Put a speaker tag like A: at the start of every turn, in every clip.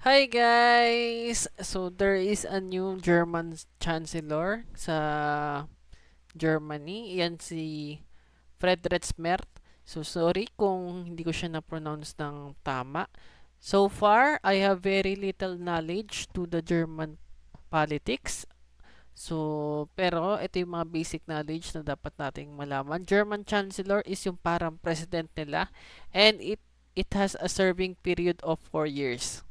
A: Hi guys! So there is a new German Chancellor sa Germany. Yan si Friedrich Merz. So sorry kung hindi ko siya na-pronounce ng tama. So far, I have very little knowledge to the German politics. So, pero ito yung mga basic knowledge na dapat nating malaman. German Chancellor is yung parang president nila, and it has a serving period of 4 years.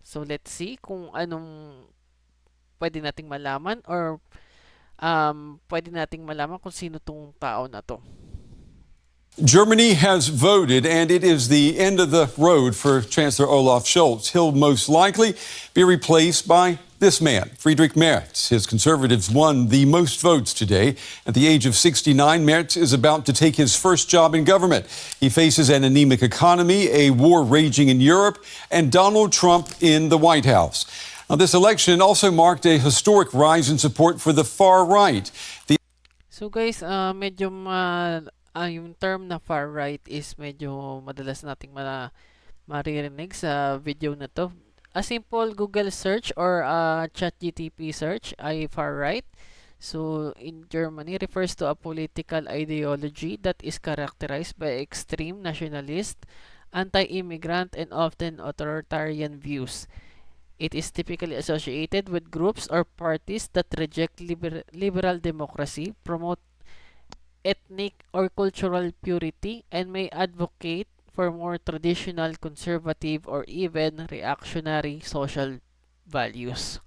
A: So let's see kung anong pwede nating malaman or pwede nating malaman kung sino tong tao na to.
B: Germany has voted, and it is the end of the road for Chancellor Olaf Scholz. He'll most likely be replaced by this man, Friedrich Merz. His conservatives won the most votes today. At the age of 69, Merz is about to take his first job in government. He faces an anemic economy, a war raging in Europe, and Donald Trump in the White House. Now, this election also marked a historic rise in support for the far right.
A: So guys, medyo yung term na far right is medyo madalas nating maririnig sa video na to. A simple Google search or ChatGPT search ay far right. So in Germany refers to a political ideology that is characterized by extreme nationalist, anti-immigrant, and often authoritarian views. It is typically associated with groups or parties that reject liberal democracy, promote ethnic or cultural purity, and may advocate for more traditional, conservative, or even reactionary social values.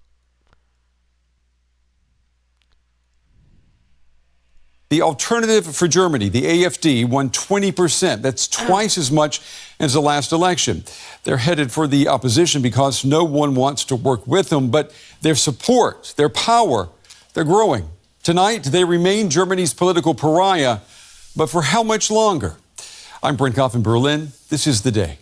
B: The Alternative for Germany, the AfD, won 20%. That's twice as much as the last election. They're headed for the opposition because no one wants to work with them, but their support, their power, they're growing. Tonight, they remain Germany's political pariah, but for how much longer? I'm Brent Goff in Berlin. This is The Day.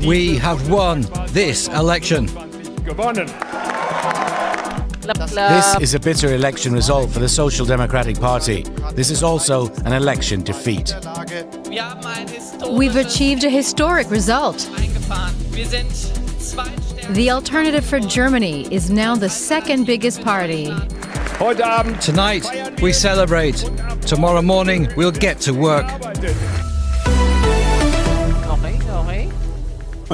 C: We have won this election. This is a bitter election result for the Social Democratic Party. This is also an election defeat.
D: We've achieved a historic result. The Alternative for Germany is now the second biggest party.
C: Tonight, we celebrate. Tomorrow morning, we'll get to work.
A: Okay.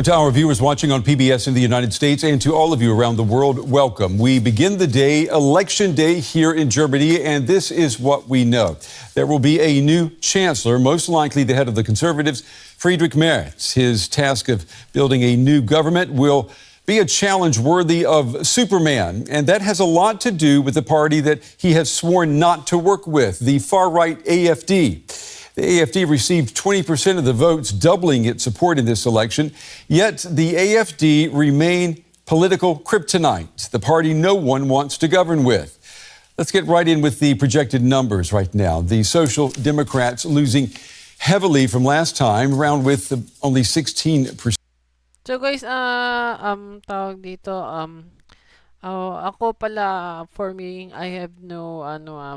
B: To our viewers watching on PBS in the United States and to all of you around the world, welcome. We begin the day, Election Day here in Germany, and this is what we know. There will be a new chancellor, most likely the head of the Conservatives, Friedrich Merz. His task of building a new government will be a challenge worthy of Superman, and that has a lot to do with the party that he has sworn not to work with, the far-right AfD. The AfD received 20% of the votes, doubling its support in this election. Yet the AfD remain political kryptonite, the party no one wants to govern with. Let's get right in with the projected numbers right now. The Social Democrats losing heavily from last time, around with only 16%.
A: So guys, tawag dito, ako pala, for me, I have no,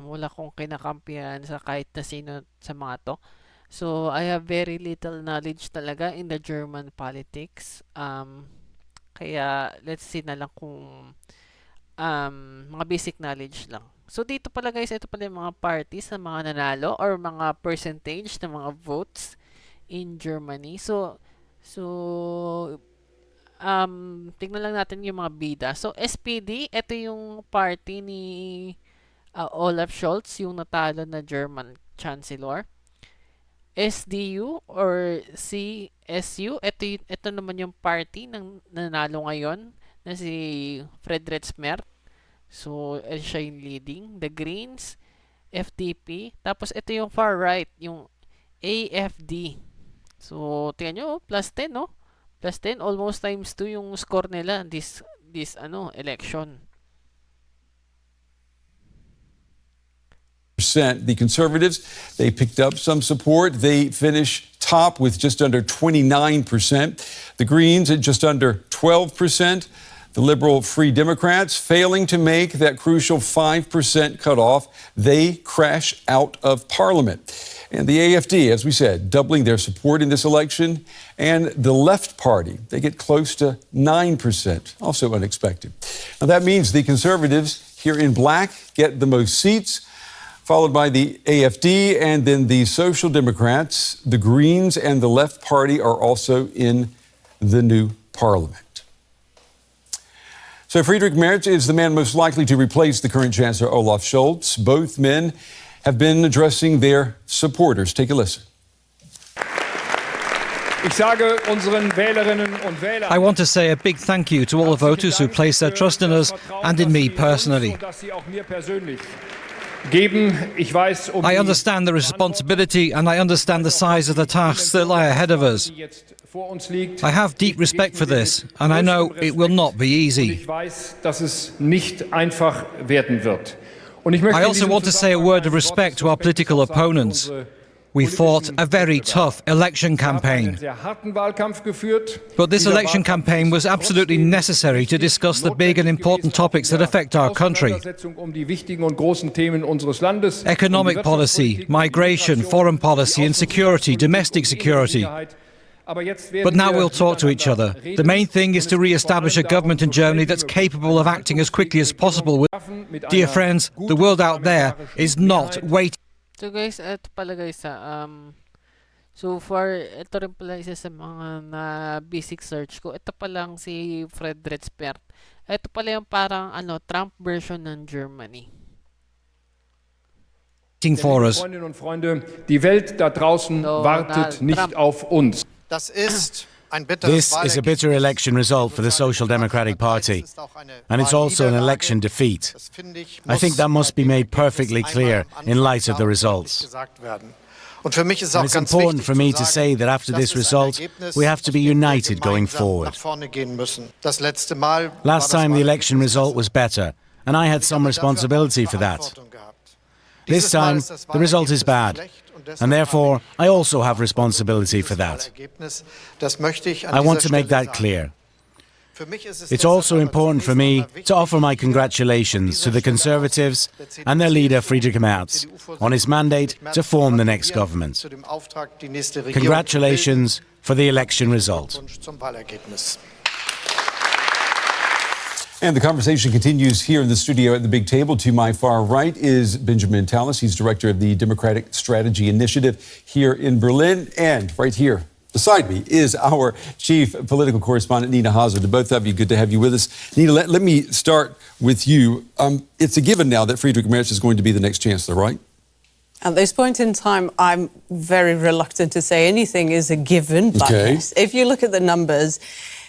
A: wala kong kinakampihan sa kahit na sino sa mga to. So, I have very little knowledge talaga in the German politics. Kaya, let's see na lang kung mga basic knowledge lang. So, dito pala guys, ito pala yung mga parties na mga nanalo or mga percentage ng mga votes in Germany. So, tingnan lang natin yung mga bida. So, SPD, ito yung party ni Olaf Scholz, yung natalo na German Chancellor. SDU or CSU, ito naman yung party ng nanalo ngayon na si Friedrich Merz. So, siya yung leading. The Greens, FDP. Tapos, ito yung far right, yung AfD. So, tingnan nyo, plus 10, no? Plus 10, almost times 2 yung score nila this election.
B: The Conservatives, they picked up some support. They finished top with just under 29%. The Greens at just under 12%. The liberal Free Democrats failing to make that crucial 5% cutoff, they crash out of parliament. And the AfD, as we said, doubling their support in this election. And the Left Party, they get close to 9%, also unexpected. Now that means the Conservatives here in black get the most seats, followed by the AfD, and then the Social Democrats, the Greens, and the Left Party are also in the new parliament. So Friedrich Merz is the man most likely to replace the current Chancellor Olaf Scholz. Both men have been addressing their supporters. Take a listen.
E: I want to say a big thank you to all the voters who placed their trust in us and in me personally. I understand the responsibility and I understand the size of the tasks that lie ahead of us. I have deep respect for this and I know it will not be easy. I also want to say a word of respect to our political opponents. We fought a very tough election campaign. But this election campaign was absolutely necessary to discuss the big and important topics that affect our country. Economic policy, migration, foreign policy and security, domestic security. But now we'll talk to each other. The main thing is to re-establish a government in Germany that's capable of acting as quickly as possible. Dear friends, the world out there is not waiting.
A: So guys, ito pala guys so far, ito rin pala isa sa mga basic search ko. Ito palang si Friedrich. Ito pala yung parang Trump version ng Germany.
E: For us.
F: Die Welt da draußen wartet nicht auf uns.
C: This is a bitter election result for the Social Democratic Party, and it's also an election defeat. I think that must be made perfectly clear in light of the results. And it's important for me to say that after this result, we have to be united going forward. Last time the election result was better, and I had some responsibility for that. This time, the result is bad, and therefore, I also have responsibility for that. I want to make that clear. It's also important for me to offer my congratulations to the Conservatives and their leader, Friedrich Merz, on his mandate to form the next government. Congratulations for the election result.
B: And the conversation continues here in the studio at the big table. To my far right is Benjamin Tallis. He's director of the Democratic Strategy Initiative here in Berlin. And right here beside me is our chief political correspondent, Nina Hazard. To both of you, good to have you with us. Nina, let me start with you. It's a given now that Friedrich Merz is going to be the next chancellor, right?
G: At this point in time, I'm very reluctant to say anything is a given. But yes, if you look at the numbers,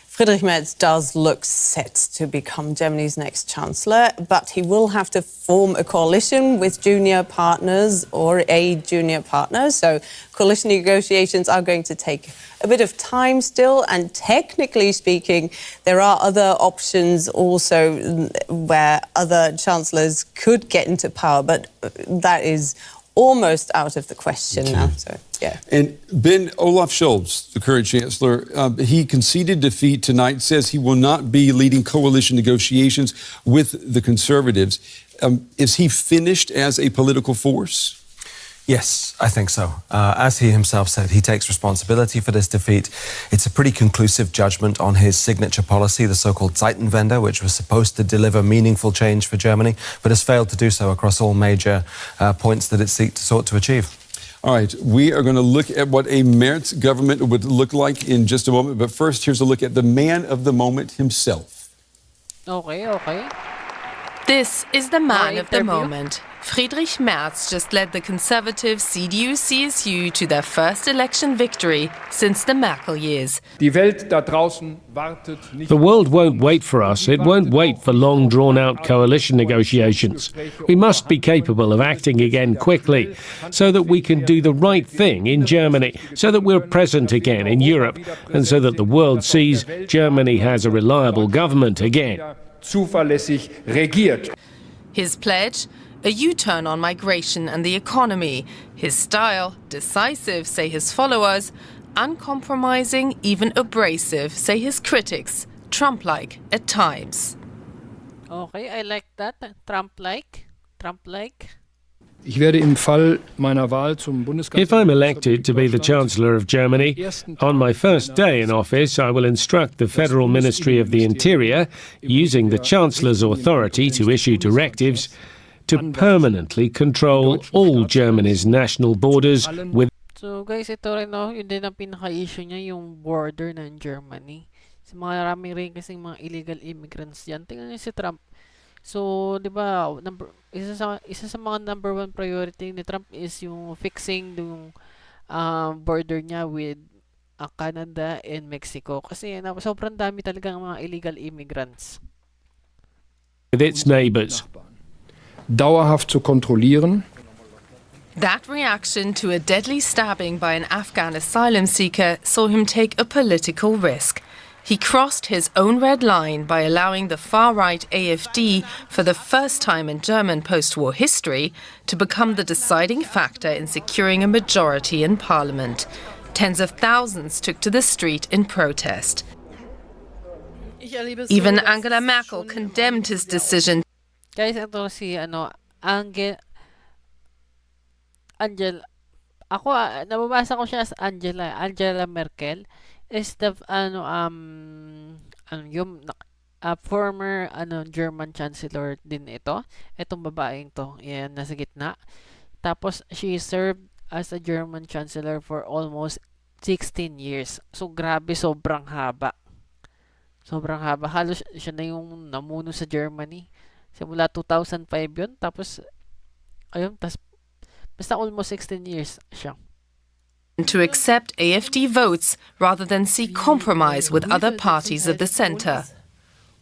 G: Friedrich Merz does look set to become Germany's next chancellor, but he will have to form a coalition with junior partners or a junior partner. So coalition negotiations are going to take a bit of time still. And technically speaking, there are other options also where other chancellors could get into power, but that is almost out of the question now. So, yeah.
B: And Ben, Olaf Scholz, the current chancellor, he conceded defeat tonight, says he will not be leading coalition negotiations with the Conservatives. Is he finished as a political force?
H: Yes, I think so. As he himself said, he takes responsibility for this defeat. It's a pretty conclusive judgment on his signature policy, the so-called Zeitenwende, which was supposed to deliver meaningful change for Germany, but has failed to do so across all major points that it sought to achieve.
B: All right, we are going to look at what a Merz government would look like in just a moment. But first, here's a look at the man of the moment himself.
A: Okay.
I: This is the man of the moment. Friedrich Merz just led the conservative CDU-CSU to their first election victory since the Merkel years.
F: Die Welt da draußen wartet nicht.
J: The world won't wait for us. It won't wait for long drawn-out coalition negotiations. We must be capable of acting again quickly so that we can do the right thing in Germany, so that we're present again in Europe, and so that the world sees Germany has a reliable government again.
F: Zuverlässig regiert.
I: His pledge? A U-turn on migration and the economy. His style? Decisive, say his followers. Uncompromising, even abrasive, say his critics. Trump-like at times.
A: Okay, I like that. Trump-like. Trump-like.
F: Ich werde im Fall meiner Wahl zum Bundeskanzler.
J: If I'm elected to be the Chancellor of Germany, on my first day in office, I will instruct the Federal Ministry of the Interior, using the Chancellor's authority to issue directives, to permanently control all Germany's national borders with.
A: So guys, ito rin no, yun din ang pinaka-issue niya, yung border ng Germany. So, marami rin kasing mga illegal immigrants dyan. Tingnan niyo si Trump. So, di ba, isa sa mga number one priority ni Trump is yung fixing yung border niya with Canada and Mexico. Kasi sobrang dami talagang mga illegal immigrants.
J: With its neighbours.
F: Dauerhaft zu kontrollieren.
I: That reaction to a deadly stabbing by an Afghan asylum seeker saw him take a political risk. He crossed his own red line by allowing the far-right AfD, for the first time in German post-war history, to become the deciding factor in securing a majority in parliament. Tens of thousands took to the street in protest. Even Angela Merkel condemned his decision.
A: Guys, ito si nababasa ko siya as Angela Merkel is the former German Chancellor din ito. Itong babaeng to, yan nasa gitna. Tapos she served as a German Chancellor for almost 16 years. So grabe, sobrang haba. Sobrang haba. Halos siya na yung namuno sa Germany. Simula 2005 yun. Tapos basta almost 16 years siya.
I: To accept AfD votes rather than seek compromise with other parties of the centre.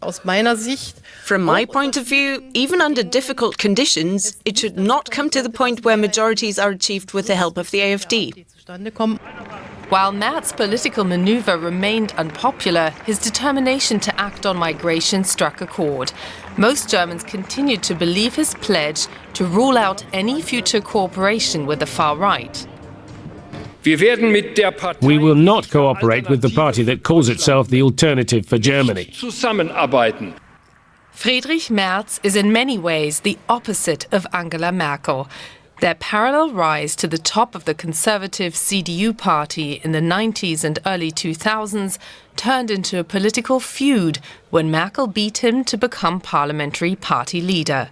K: From my point of view, even under difficult conditions, it should not come to the point where majorities are achieved with the help of the AfD.
I: While Merz's political manoeuvre remained unpopular, his determination to act on migration struck a chord. Most Germans continued to believe his pledge to rule out any future cooperation with the far right.
J: We will not cooperate with the party that calls itself the Alternative for Germany.
I: Friedrich Merz is in many ways the opposite of Angela Merkel. Their parallel rise to the top of the conservative CDU party in the 90s and early 2000s turned into a political feud when Merkel beat him to become parliamentary party leader.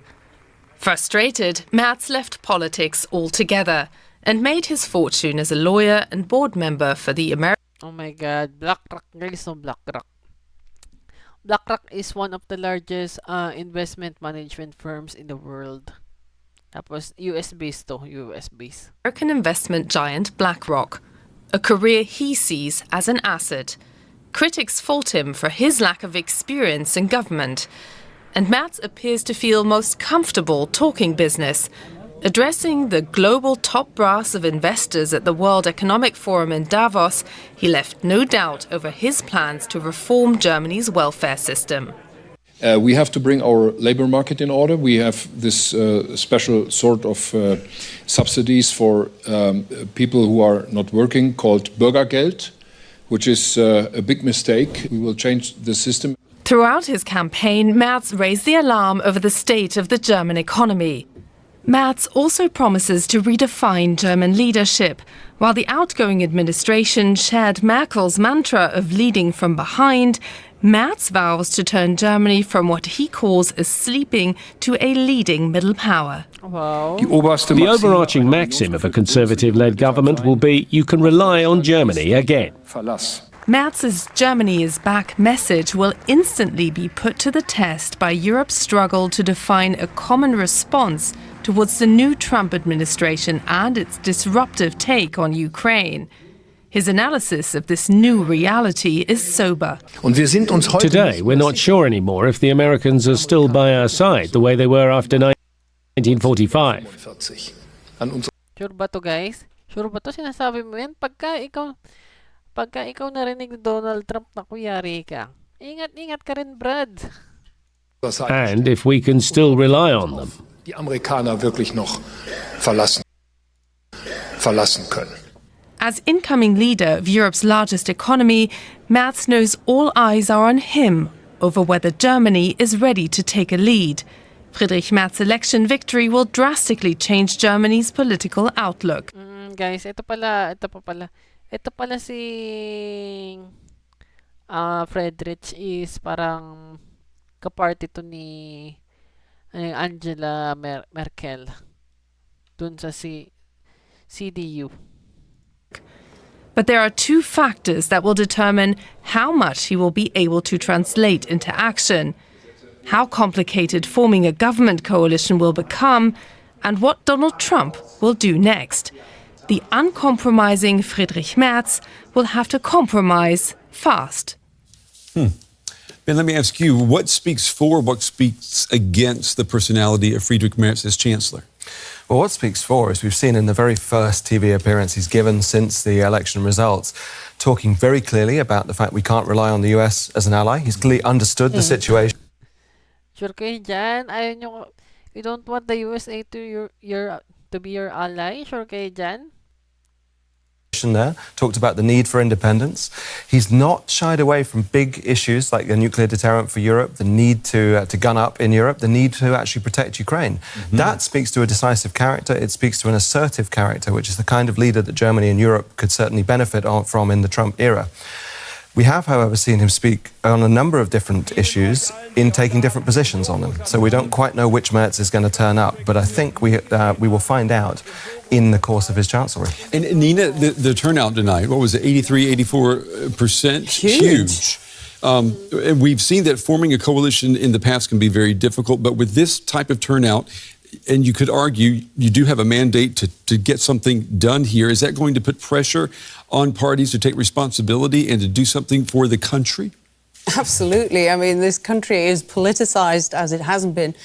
I: Frustrated, Merz left politics altogether and made his fortune as a lawyer and board member for the American.
A: Oh my God, BlackRock, guys, no BlackRock. BlackRock is one of the largest investment management firms in the world. Tapos US-based to, US-based.
I: American investment giant BlackRock, a career he sees as an asset. Critics fault him for his lack of experience in government, and Merz appears to feel most comfortable talking business. Addressing the global top brass of investors at the World Economic Forum in Davos, he left no doubt over his plans to reform Germany's welfare system.
F: We have to bring our labor market in order. We have this special sort of subsidies for people who are not working called Bürgergeld, which is a big mistake. We will change the system.
I: Throughout his campaign, Merz raised the alarm over the state of the German economy. Merz also promises to redefine German leadership, while the outgoing administration shared Merkel's mantra of leading from behind. Merz vows to turn Germany from what he calls a sleeping to a leading middle power.
A: Wow.
J: The overarching maxim of a Conservative-led government will be, you can rely on Germany again.
I: Merz's Germany is back message will instantly be put to the test by Europe's struggle to define a common response towards the new Trump administration and its disruptive take on Ukraine. His analysis of this new reality is sober.
J: Today, we're not sure anymore if the Americans are still by our side the way they were after 1945.
A: Sure ba to, guys? Sure ba to? Sinasabi mo yan? Pagka ikaw narinig ni Donald Trump na kuyari ka, ingat ka rin, Brad.
J: And if we can still rely on them.
L: Die Amerikaner wirklich noch verlassen können.
I: As incoming leader of Europe's largest economy, Merz knows all eyes are on him over whether Germany is ready to take a lead. Friedrich Merz's election victory will drastically change Germany's political outlook.
A: Guys, ito pala si Friedrich is parang kaparty to ni Angela Merkel dun sa CDU.
I: But there are two factors that will determine how much he will be able to translate into action: how complicated forming a government coalition will become, and what Donald Trump will do next. The uncompromising Friedrich Merz will have to compromise fast.
B: Ben, let me ask you, what speaks for, what speaks against the personality of Friedrich Merz as Chancellor?
H: Well, what speaks for is we've seen in the very first TV appearance he's given since the election results, talking very clearly about the fact we can't rely on the US as an ally. He's clearly understood the situation.
A: Sure kayo dyan? You don't want the USA to be your ally? Sure kayo dyan?
H: There talked about the need for independence. He's not shied away from big issues like a nuclear deterrent for Europe, the need to gun up in Europe, the need to actually protect Ukraine. That speaks to a decisive character. It speaks to an assertive character, which is the kind of leader that Germany and Europe could certainly benefit from in the Trump era. We have, however, seen him speak on a number of different issues in taking different positions on them. So we don't quite know which Merz is going to turn up, but I think we will find out in the course of his chancellery.
B: And Nina, the turnout tonight, what was it, 83, 84%? Huge. And we've seen that forming a coalition in the past can be very difficult, but with this type of turnout, and you could argue you do have a mandate to get something done here. Is that going to put pressure on parties to take responsibility and to do something for the country?
G: Absolutely. I mean, this country is politicized as it hasn't been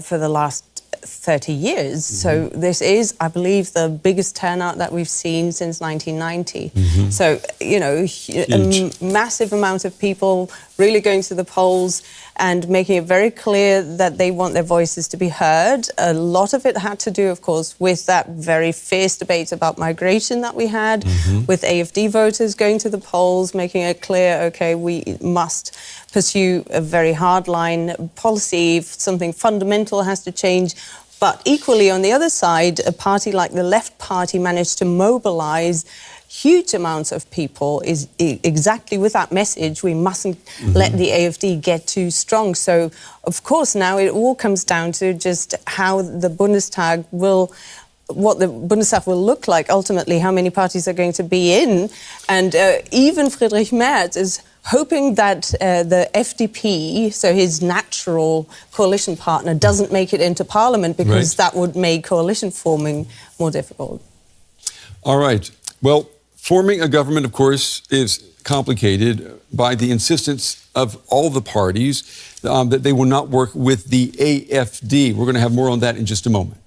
G: for the last 30 years. So this is, I believe, the biggest turnout that we've seen since 1990. So, you know, a massive amount of people really going to the polls and making it very clear that they want their voices to be heard. A lot of it had to do, of course, with that very fierce debate about migration that we had, with AfD voters going to the polls, making it clear, okay, we must pursue a very hardline policy, if something fundamental has to change. But equally, on the other side, a party like the Left Party managed to mobilize huge amounts of people is exactly with that message. We mustn't let the AfD get too strong. So, of course, now it all comes down to just how the Bundestag will, what the Bundestag will look like, ultimately, how many parties are going to be in. And even Friedrich Merz is hoping that the FDP, so his natural coalition partner, doesn't make it into parliament, because that would make coalition forming more difficult.
B: All right. Well, forming a government, of course, is complicated by the insistence of all the parties that they will not work with the AfD. We're going to have more on that in just a moment.